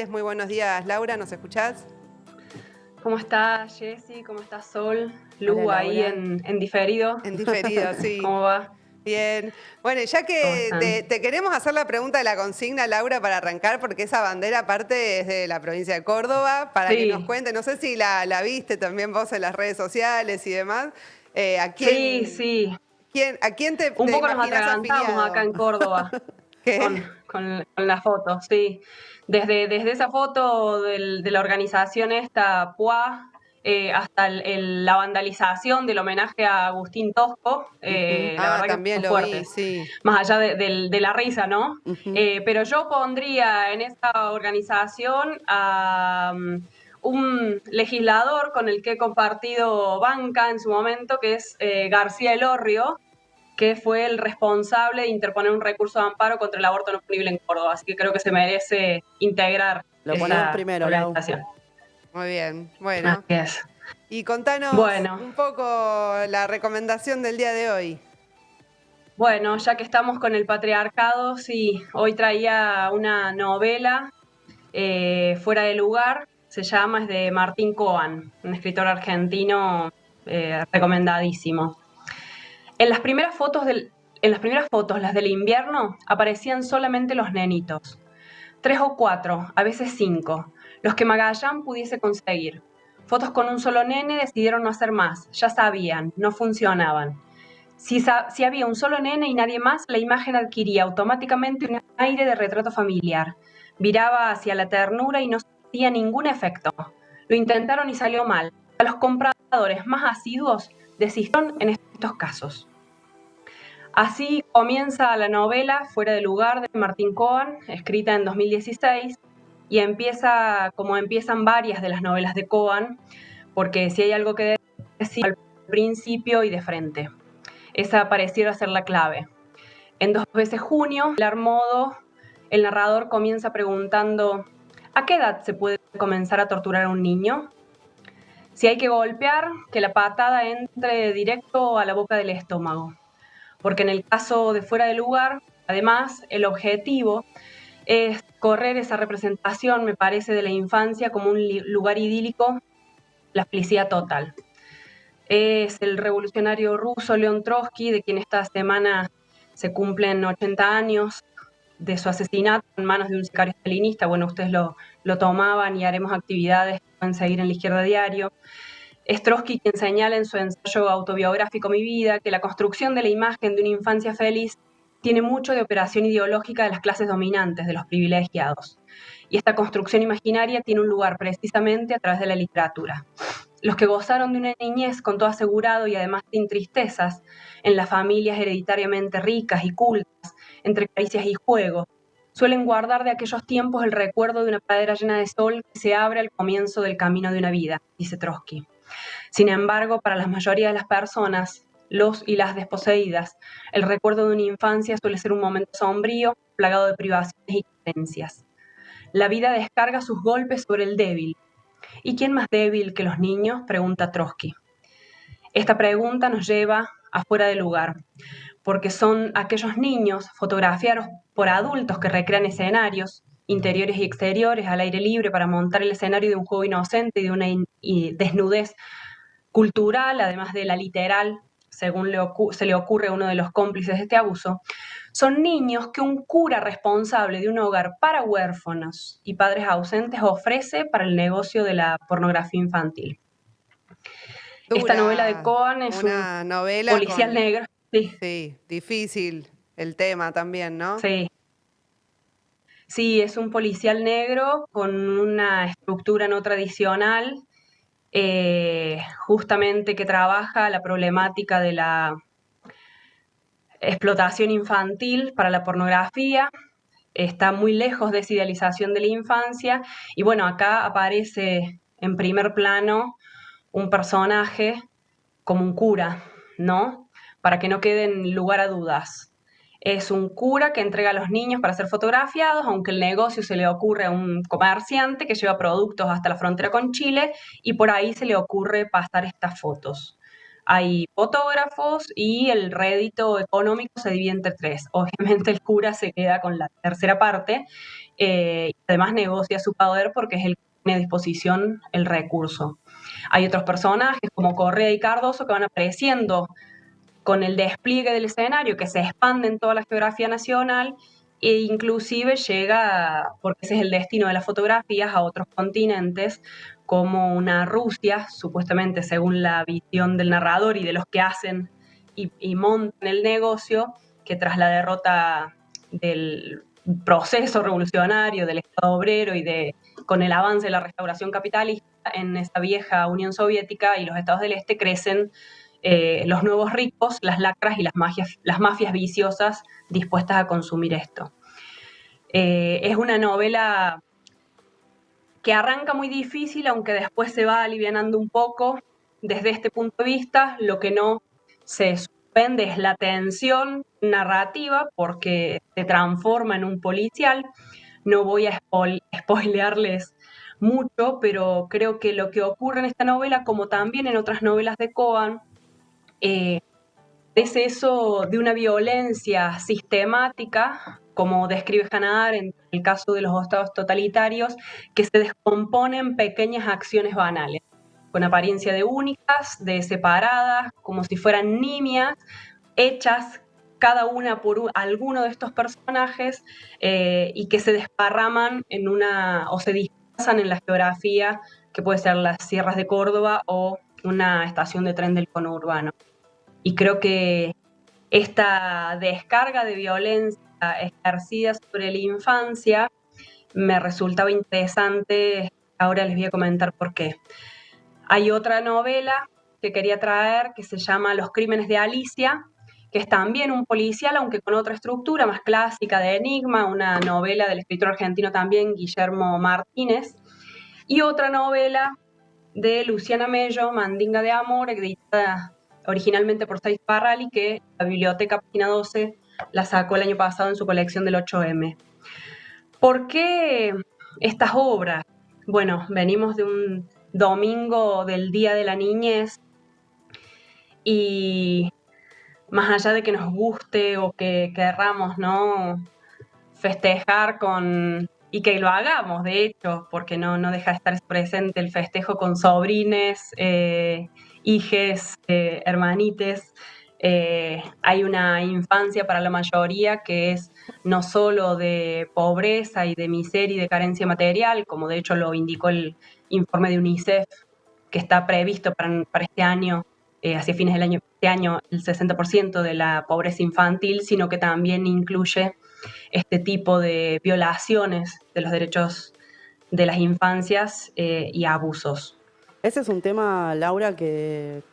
Muy buenos días, Laura, ¿nos escuchás? ¿Cómo estás, Jessy? ¿Cómo estás, Sol? Hola, Lu, ahí Laura. en diferido. En diferido, sí. ¿Cómo va? Bien. Bueno, ya ¿Cómo que están? te queremos hacer la pregunta de la consigna, Laura, para arrancar, porque esa bandera aparte es de la provincia de Córdoba, para que nos Sí, cuente, no sé si la viste también vos en las redes sociales y demás, ¿a sí, quién, sí. a quién Un te poco nos imaginás atragantamos acá afiliado? en Córdoba ¿Qué? con la foto, sí. Desde esa foto de la organización esta, PUA, hasta la vandalización del homenaje a Agustín Tosco, Ujú. la Ah, verdad que también fue lo vi, fuerte, sí. más allá de la risa, ¿no? Ujú. Pero yo pondría en esta organización a un legislador con el que he compartido banca en su momento, que es García Elorrio, que fue el responsable de interponer un recurso de amparo contra el aborto no punible en Córdoba. Así que creo que se merece integrar Lo ponemos esa primero, Lau. organización. Muy bien, Así bueno. es. Y contanos Bueno, un poco la recomendación del día de hoy. bueno, ya que estamos con el patriarcado, sí, hoy traía una novela, Fuera de lugar, se llama, es de Martín Coan, un escritor argentino recomendadísimo. En las primeras fotos en las primeras fotos, las del invierno, aparecían solamente los nenitos. 3 o 4, a veces 5, los que Magallán pudiese conseguir. Fotos con un solo nene decidieron no hacer más, ya sabían, no funcionaban. Si había un solo nene y nadie más, la imagen adquiría automáticamente un aire de retrato familiar. Viraba hacia la ternura y no hacía ningún efecto. Lo intentaron y salió mal. A los compradores más asiduos desistieron en estos casos. Así comienza la novela Fuera de lugar de Martín Coan, escrita en 2016, y empieza como empiezan varias de las novelas de Coan, porque si hay algo que decir al principio y de frente. Esa pareciera ser la clave. En Dos veces junio, modo, el narrador comienza preguntando: ¿a qué edad se puede comenzar a torturar a un niño? Si hay que golpear, que la patada entre directo a la boca del estómago. Porque en el caso de Fuera de lugar, además, el objetivo es correr esa representación, me parece, de la infancia como un lugar idílico, la felicidad total. Es el revolucionario ruso León Trotsky, de quien esta semana se cumplen 80 años de su asesinato en manos de un sicario stalinista. Bueno, ustedes lo tomaban y haremos actividades que pueden seguir en La Izquierda Diario. Es Trotsky quien señala en su ensayo autobiográfico Mi vida que la construcción de la imagen de una infancia feliz tiene mucho de operación ideológica de las clases dominantes, de los privilegiados. Y esta construcción imaginaria tiene un lugar precisamente a través de la literatura. Los que gozaron de una niñez con todo asegurado y además sin tristezas, en las familias hereditariamente ricas y cultas, entre caricias y juegos, suelen guardar de aquellos tiempos el recuerdo de una pradera llena de sol que se abre al comienzo del camino de una vida, dice Trotsky. Sin embargo, para la mayoría de las personas, los y las desposeídas, el recuerdo de una infancia suele ser un momento sombrío, plagado de privaciones y carencias. La vida descarga sus golpes sobre el débil. ¿Y quién más débil que los niños?, pregunta Trotsky. Esta pregunta nos lleva a Fuera de lugar, porque son aquellos niños fotografiados por adultos que recrean escenarios, interiores y exteriores, al aire libre, para montar el escenario de un juego inocente y de una desnudez cultural, además de la literal, según se le ocurre a uno de los cómplices de este abuso. Son niños que un cura responsable de un hogar para huérfanos y padres ausentes ofrece para el negocio de la pornografía infantil. Esta novela de Dura, Coan es un una novela policial con, negro. Sí, sí, difícil el tema también, ¿no? sí. Sí, es un policial negro con una estructura no tradicional, justamente que trabaja la problemática de la explotación infantil para la pornografía. Está muy lejos de esa idealización de la infancia. Y bueno, acá aparece en primer plano un personaje como un cura, ¿no? Para que no queden lugar a dudas. Es un cura que entrega a los niños para ser fotografiados, aunque el negocio se le ocurre a un comerciante que lleva productos hasta la frontera con Chile y por ahí se le ocurre pasar estas fotos. Hay fotógrafos y el rédito económico se divide entre tres. Obviamente el cura se queda con la tercera parte además negocia su poder porque es el que tiene a disposición el recurso. Hay otros personajes como Correa y Cardoso que van apareciendo con el despliegue del escenario que se expande en toda la geografía nacional e inclusive llega, porque ese es el destino de las fotografías, a otros continentes, como una Rusia, supuestamente según la visión del narrador y de los que hacen y montan el negocio, que tras la derrota del proceso revolucionario del Estado obrero con el avance de la restauración capitalista en esa vieja Unión Soviética y los estados del este crecen los nuevos ricos, las lacras y las mafias viciosas dispuestas a consumir esto. Es una novela que arranca muy difícil, aunque después se va alivianando un poco. Desde este punto de vista, lo que no se suspende es la tensión narrativa, porque se transforma en un policial. No voy a spoilearles mucho, pero creo que lo que ocurre en esta novela, como también en otras novelas de Cohen, es eso de una violencia sistemática, como describe Hannah Arendt en el caso de los estados totalitarios, que se descompone en pequeñas acciones banales, con apariencia de únicas, de separadas, como si fueran nimias, hechas cada una por alguno de estos personajes y que se desparraman o se dispersan en la geografía, que puede ser las sierras de Córdoba o una estación de tren del conurbano. Y creo que esta descarga de violencia ejercida sobre la infancia me resultaba interesante. Ahora les voy a comentar por qué. Hay otra novela que quería traer que se llama Los crímenes de Alicia, que es también un policial, aunque con otra estructura más clásica de enigma, una novela del escritor argentino también, Guillermo Martínez, y otra novela de Luciana Mello, Mandinga de Amor, editada originalmente por Saiz Parrali, que la Biblioteca Página 12 la sacó el año pasado en su colección del 8M. ¿Por qué estas obras? Bueno, venimos de un domingo del Día de la Niñez y más allá de que nos guste o que querramos, ¿no?, festejar y que lo hagamos, de hecho, porque no deja de estar presente el festejo con sobrines, hijes, hermanites. Hay una infancia para la mayoría que es no solo de pobreza y de miseria y de carencia material, como de hecho lo indicó el informe de UNICEF, que está previsto para este año, hacia fines del año, este año, el 60% de la pobreza infantil, sino que también incluye este tipo de violaciones de los derechos de las infancias y abusos. Ese es un tema, Laura, que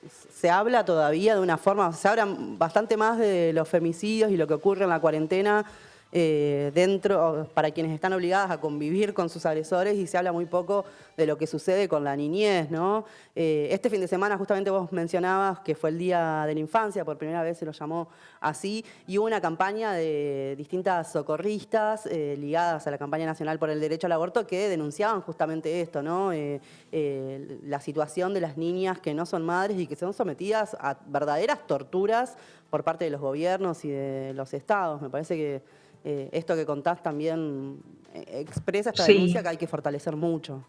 se habla todavía de una forma, se habla bastante más de los femicidios y lo que ocurre en la cuarentena dentro, para quienes están obligadas a convivir con sus agresores, y se habla muy poco de lo que sucede con la niñez, ¿no? Este fin de semana justamente vos mencionabas que fue el Día de la Infancia, por primera vez se lo llamó así, y hubo una campaña de distintas socorristas ligadas a la campaña nacional por el derecho al aborto que denunciaban justamente esto, ¿no? La situación de las niñas que no son madres y que son sometidas a verdaderas torturas por parte de los gobiernos y de los estados. Me parece que esto que contás también expresa esta denuncia que hay que fortalecer mucho.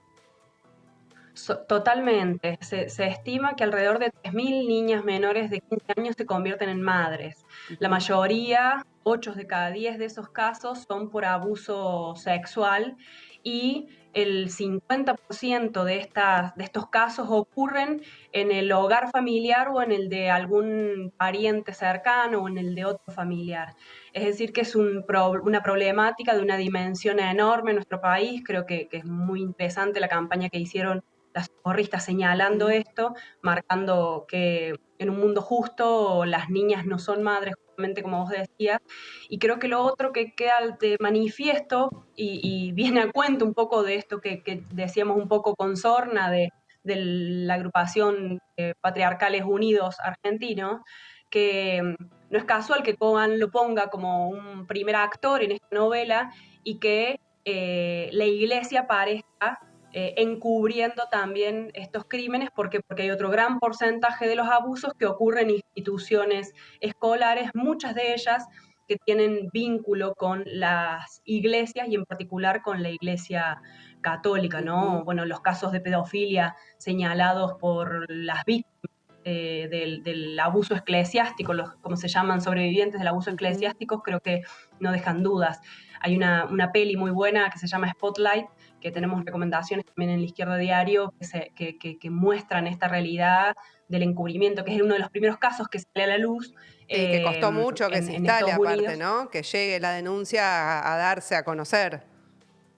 Totalmente. Se estima que alrededor de 3.000 niñas menores de 15 años se convierten en madres. La mayoría, 8 de cada 10 de esos casos, son por abuso sexual y el 50% de estos casos ocurren en el hogar familiar o en el de algún pariente cercano o en el de otro familiar. Es decir, que es una problemática de una dimensión enorme en nuestro país. Creo que es muy interesante la campaña que hicieron las socorristas señalando esto, marcando que en un mundo justo las niñas no son madres, justamente como vos decías. Y creo que lo otro que queda de manifiesto y viene a cuento un poco de esto que decíamos un poco con sorna de la agrupación Patriarcales Unidos Argentinos, que no es casual que Cohen lo ponga como un primer actor en esta novela y que la iglesia parezca encubriendo también estos crímenes. ¿Por qué? Porque hay otro gran porcentaje de los abusos que ocurren en instituciones escolares, muchas de ellas que tienen vínculo con las iglesias y en particular con la Iglesia católica, ¿no? Bueno, los casos de pedofilia señalados por las víctimas del abuso eclesiástico, como se llaman, sobrevivientes del abuso eclesiástico, creo que no dejan dudas. Hay una peli muy buena que se llama Spotlight, que tenemos recomendaciones también en La Izquierda Diario, que muestran esta realidad del encubrimiento, que es uno de los primeros casos que sale a la luz. Que costó mucho que se instale aparte, Unidos. ¿no? Que llegue la denuncia a darse a conocer.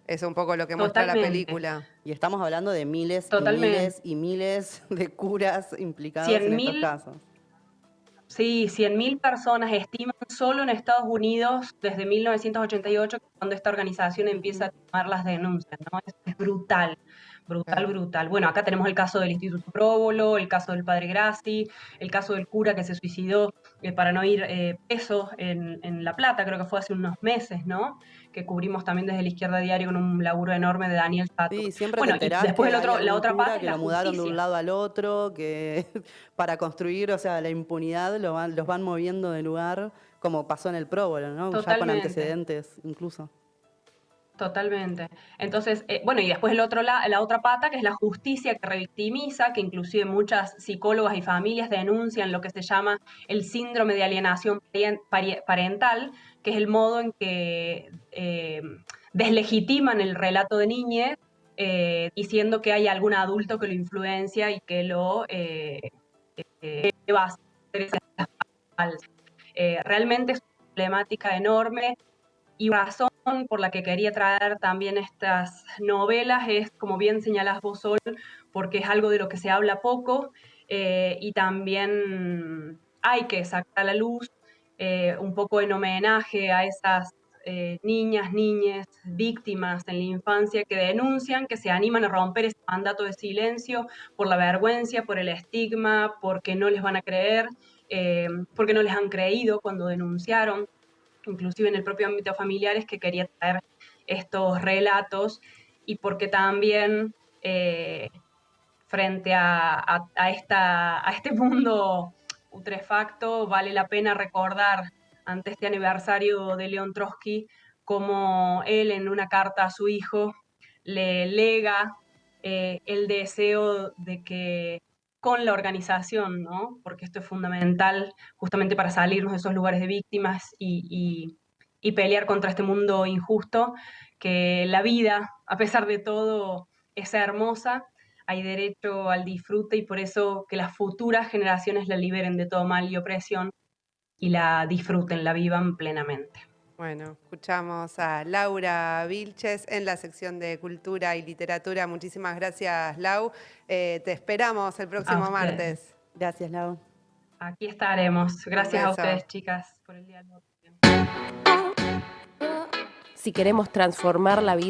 Es un poco lo que muestra la película. Y estamos hablando de miles Totalmente. y miles y miles de curas implicados en estos casos. Sí, 100.000 personas estiman solo en Estados Unidos desde 1988, cuando esta organización empieza a tomar las denuncias, ¿no? Es brutal, brutal, brutal. Bueno, acá tenemos el caso del Instituto Próbolo, el caso del padre Grassi, el caso del cura que se suicidó para no ir preso en La Plata, creo que fue hace unos meses, ¿no? Que cubrimos también desde La Izquierda Diario con un laburo enorme de Daniel Sato. Sí, siempre bueno, te y después la otra parte que lo mudaron de un lado al otro, que para construir, o sea, la impunidad los van moviendo de lugar, como pasó en el Próbolo, ¿no? Totalmente. Ya con antecedentes incluso. Totalmente. Entonces, bueno, y después la otra pata, que es la justicia que revictimiza, que inclusive muchas psicólogas y familias denuncian lo que se llama el síndrome de alienación parental, que es el modo en que deslegitiman el relato de niñez, diciendo que hay algún adulto que lo influencia y que lo lleva a hacer esas falsas. Realmente es una problemática enorme. Y razón por la que quería traer también estas novelas es, como bien señalás vos, Sol, porque es algo de lo que se habla poco y también hay que sacar a la luz un poco en homenaje a esas niñas, niñes, víctimas en la infancia que denuncian, que se animan a romper ese mandato de silencio por la vergüenza, por el estigma, porque no les van a creer, porque no les han creído cuando denunciaron. Inclusive en el propio ámbito familiar, es que quería traer estos relatos y porque también frente a este mundo putrefacto vale la pena recordar ante este aniversario de León Trotsky cómo él en una carta a su hijo le lega el deseo de que con la organización, ¿no? Porque esto es fundamental justamente para salirnos de esos lugares de víctimas y pelear contra este mundo injusto, que la vida, a pesar de todo, es hermosa, hay derecho al disfrute y por eso que las futuras generaciones la liberen de todo mal y opresión y la disfruten, la vivan plenamente. Bueno, escuchamos a Laura Vilches en la sección de Cultura y Literatura. Muchísimas gracias, Lau. Te esperamos el próximo martes. Gracias, Lau. Aquí estaremos. Gracias a ustedes, chicas, por el diálogo. Si queremos transformar la vida